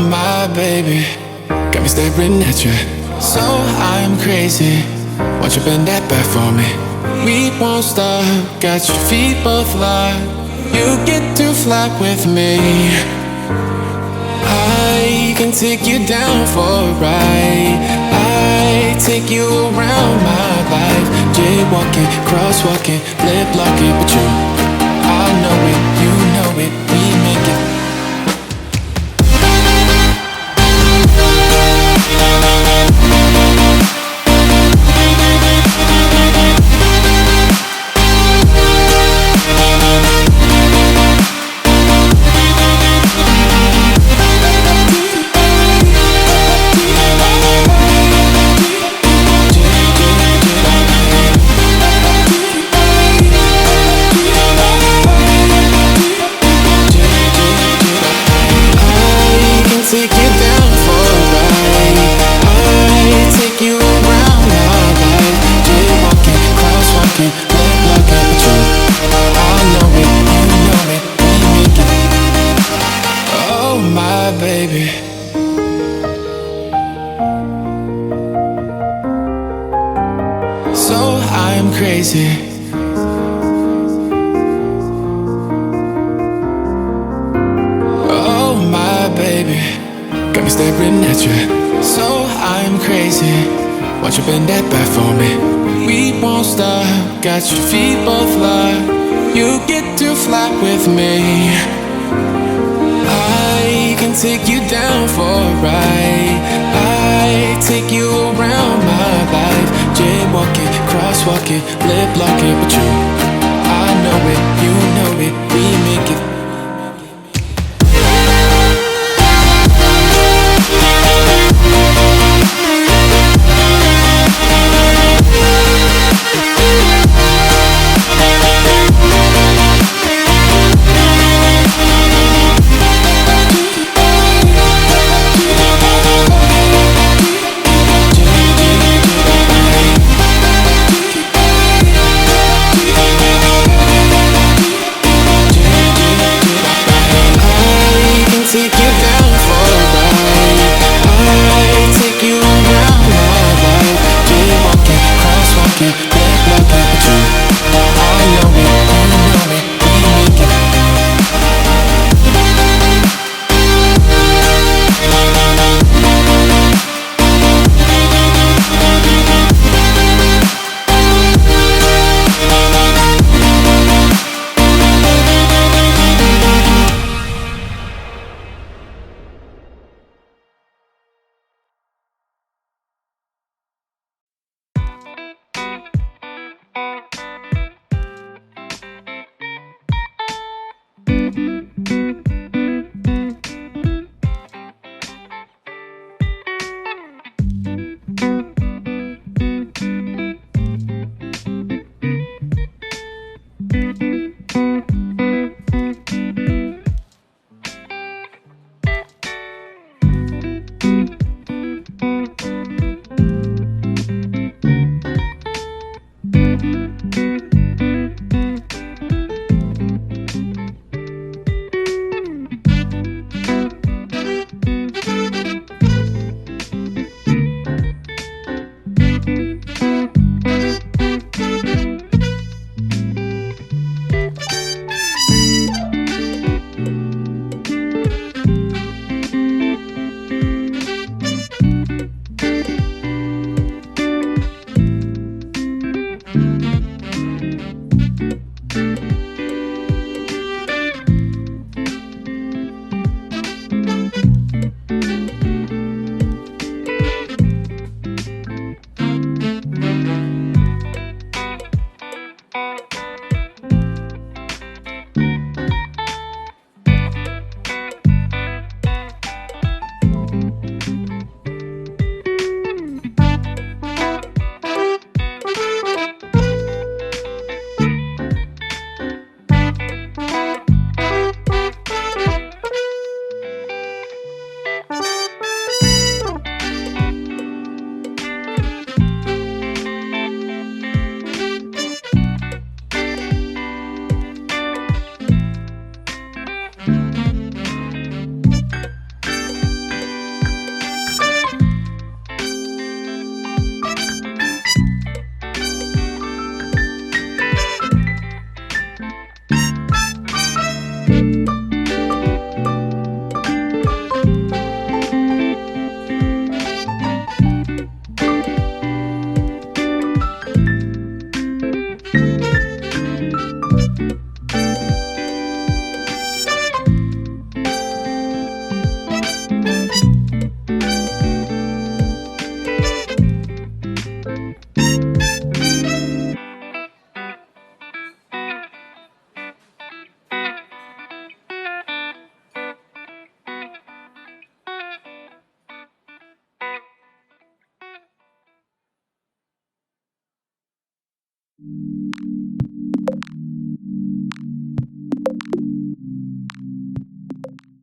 my baby, got me staring at you. So I'm crazy, won't you bend that back for me? We won't stop, got your feet both locked. You get to fly with me. I can take you down for a ride. I take you around my life. Jaywalking, crosswalking, lip locking, but you, I know it, you know it, we make it. Baby, so I'm crazy. Oh my baby, got me staring at you. So I'm crazy, won't you bend that back for me? We won't stop, got your feet both locked. You get to fly with me. I can take you down for a ride. I take you around my life. Jaywalking, crosswalking, lip locking, but you, I know it, you know